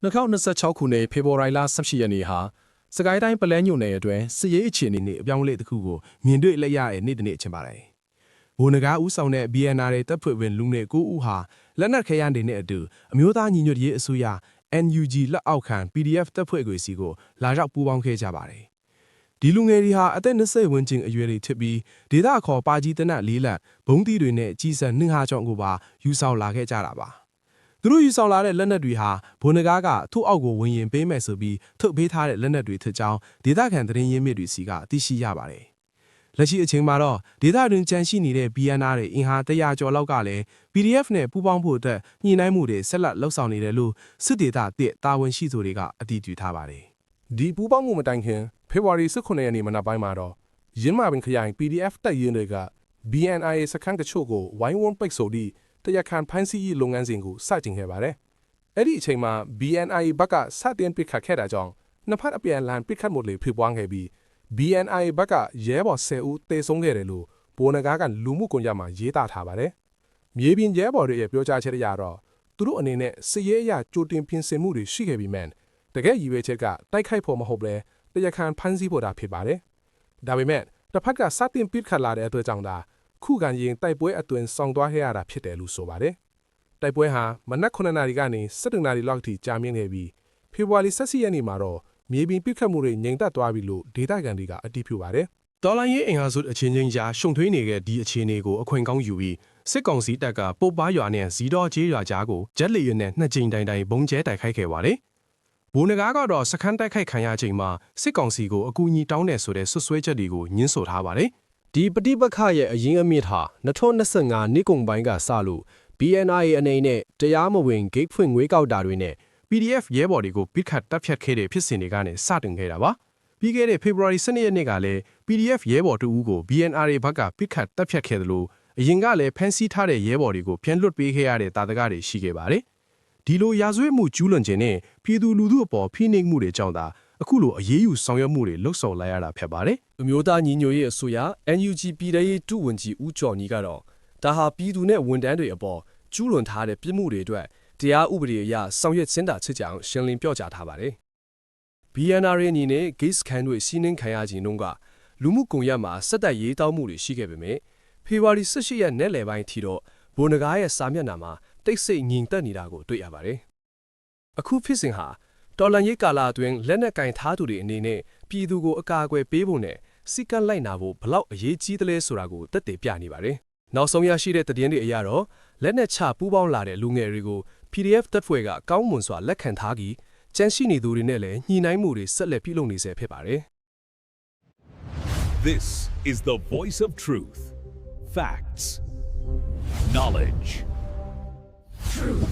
2026 ခုနှစ်ဖေဖော်ဝါရီလ18ရက်နေ့ဟာစကိုင်းတိုင်းပလဲညိုနယ်အတွင်းစစ်ရေးအခြေအနေနဲ့အပြောင်းအလဲတစ်ခုကိုမြင်တွေ့လိုက်ရတဲ့နေ့တစ်နေ့အချိန်ပါတယ်။ဘိုးနဂါဦးဆောင်တဲ့ BNR တပ်ဖွဲ့ဝင်လူငယ်9ဦးဟာလက်နက်ခဲယမ်းတွေနဲ့အတူအမျိုးသားညီညွတ်ရေးအစိုးရ NUG လက်အောက်ခံ PDF တပ်ဖွဲ့တွေစီကိုလာရောက်ပူးပေါင်းခဲ့ကြပါတယ်။ဒီလူငယ်တွေဟာအသက်20ဝန်းကျင်အရွယ်တွေဖြစ်ပြီးဒေသခေါ်ပါကြီးတနတ်လေးလက်ဘုံတီတွေနဲ့ကြီးစံနှင်းဟာကြောင့်ကိုပါယူဆောင်လာခဲ့ကြတာပါ။သူတို့ယူဆောင်လာတဲ့လက်နက်တွေဟာဘိုနဂါကသူ့အောက်ကိုဝင်ရင်ပေးမယ်ဆိုပြီးထုတ်ပေးထားတဲ့လက်နက်တွေထစ်ကြောင်းဒေသခံသတင်းရင်းမြစ်တွေစီကသိရှိရပါတယ်။လက်ရှိအချိန်မှာတော့ဒေသတွင်ကြန့်ရှိနေတဲ့ BNR တွေအင်ဟာ100ကျော်လောက်ကလည်း PDF နဲ့ပူးပေါင်းဖို့အတွက်ညှိနှိုင်းမှုတွေဆက်လက်လှုပ်ဆောင်နေတယ်လို့စစ်ဒေသတစ်တာဝန်ရှိသူတွေကအတည်ပြုထားပါတယ်။ဒီပူးပေါင်းမှုမတိုင်ခင်ဖေဖော်ဝါရီ18ရက်နေ့မနက်ပိုင်းမှာတော့ရင်းမာပင်ခရိုင် PDF တပ်ရင်းတွေက BNI စခန်းတချို့ကိုဝိုင်းဝန်းပိတ်ဆို့ပြီးတရားခံဖမ်းဆီးရေးလုပ်ငန်းစဉ်ကိုစတင်ခဲ့ပါတယ်။အဲ့ဒီအချိန်မှာ BNI ဘက်ကစတင်ပစ်ခတ်ခဲ့တာကြောင့်နှစ်ဖက်အပြန်အလှန်ပစ်ခတ်မှုတွေဖြစ်ပွားခဲ့ပြီး BNI ဘက်ကရဲဘော်10ဦးသေဆုံးခဲ့တယ်လို့ဘိုနဂါကလူမှုကွန်ရက်မှာရေးသားထားပါတယ်။မြေပြင်ရဲဘော်တွေရဲ့ပြောကြားချက်အရတော့သူတို့အနေနဲ့စစ်ရေးအရာကြိုတင်ပြင်ဆင်မှုတွေရှိခဲ့ပြီးမှတကယ်ရည်ရွယ်ချက်ကတိုက်ခိုက်ဖို့မဟုတ်ပဲတရားခံဖမ်းဆီးဖို့တာဖြစ်ပါတယ်။ဒါပေမဲ့တစ်ဖက်ကစတင်ပစ်ခတ်လာတဲ့အတွက်ကြောင့်ဒါခုခံရင်တိုက်ပွဲအတွင်းဆောင်သွားခဲ့ရတာဖြစ်တယ်လို့ဆိုပါတယ်။တိုက်ပွဲဟာမနက်9နာရီကနေ17နာရီလောက်ထိကြာမြင့်ခဲ့ပြီးဖေဖော်ဝါရီ14ရက်နေ့မှာတော့မြေပြင်ပစ်ခတ်မှုတွေငြိမ်သက်သွားပြီလို့ဒေသခံတွေကအတည်ပြုပါတယ်။တော်လိုင်းရေးအင်အားစုအချင်းချင်းကြားရှုံထွေးနေတဲ့ဒီအခြေအနေကိုအခွင့်ကောင်းယူပြီးစစ်ကောင်စီတပ်ကပုတ်ပါရွာနဲ့ဇီတော်ကျေးရွာကြားကိုဂျက်လီရနဲ့နှစ်ကြိမ်တိုင်ဘုံကျဲတိုက်ခိုက်ခဲ့ပါတယ်။ဘိုနဂါကတော့စခန်းတိုက်ခိုက်ခံရချိန်မှာစစ်ကောင်စီကိုအကူအညီတောင်းတယ်ဆိုတဲ့ဆွဆွဲချက်တွေကိုညှင်းဆိုထားပါတယ်။ဒီပဋိပက္ခရဲ့အရင်းအမြစ်ဟာ2025နှစ်ကုန်ပိုင်းကစလို့ BNI အနေနဲ့တရားမဝင်ဂိတ်ဖွင့်ငွေကောက်တာတွေနဲ့ PDF ရဲဘော်တွေကိုပိတ်ခတ်တပ်ဖြတ်ခဲ့တဲ့ဖြစ်စဉ်တွေကနေစတင်ခဲ့တာပါ။ပြီးခဲ့တဲ့ဖေဖော်ဝါရီ12ရက်နေ့ကလည်း PDF ရဲဘော်2ဦးကို BNR ဘက်ကပိတ်ခတ်တပ်ဖြတ်ခဲ့တယ်လို့အရင်ကလည်းဖမ်းဆီးထားတဲ့ရဲဘော်တွေကိုပြန်လွှတ်ပေးခဲ့ရတဲ့တာတကားတွေရှိခဲ့ပါတယ်။ဒီလိုရာဇဝတ်မှုကျူးလွန်ခြင်းနဲ့ပြည်သူလူထုအပေါ်ဖိနှိပ်မှုတွေကြောင့်သာအခုလိုအရေးယူဆောင်ရွက်မှုတွေလှုပ်ဆောင်လိုက်ရတာဖြစ်ပါတယ်။အမျိုးသားညီညွတ်ရေးအစိုးရ NUG ပြည်ထောင်ရေးဒုဝန်ကြီးဦးကျော်ညီကတော့ဒါဟာပြည်သူနဲ့ဝန်ထမ်းတွေအပေါ်ကျူးလွန်ထားတဲ့ပြစ်မှုတွေအတွက်တရားဥပဒေအရဆောင်ရွက်စင်တာချစ်ကြအောင်ရှင်းလင်းပြောကြားထားပါတယ်။ BNR အနေနဲ့ Gates ခန်းတွေစီးနှင်းခံရခြင်းတုန်းကလူမှုကွန်ရက်မှာစက်တက်ရေးတောင်းမှုတွေရှိခဲ့ပေမဲ့ဖေဖော်ဝါရီ18ရက်နေ့လယ်ပိုင်းထိတော့ဘိုနဂါရဲ့စာမျက်နှာမှာတိတ်ဆိတ်ငြိမ်သက်နေတာကိုတွေ့ရပါတယ်။အခုဖြစ်စဉ်ဟာတော်လန်ရေးကာလအတွင်းလက်နက်ကင်ထားသူတွေအနေနဲ့ပြည်သူကိုအကာအကွယ်ပေးဖို့နဲ့စီကံလိုက်နာဖို့ဘလောက်အရေးကြီးသလဲဆိုတာကိုသက်သေပြနေပါတယ်။နောက်ဆုံးရရှိတဲ့သတင်းတွေအရတော့လက်နက်ချပူးပေါင်းလာတဲ့လူငယ်တွေကို PDF တပ်ဖွဲ့ကကောင်းမွန်စွာလက်ခံထားပြီးကြန့်ရှိနေသူတွေနဲ့လည်းညှိနှိုင်းမှုတွေဆက်လက်ပြုလုပ်နေဆဲဖြစ်ပါတယ်။ This is the voice of truth. Facts. Knowledge. Truth.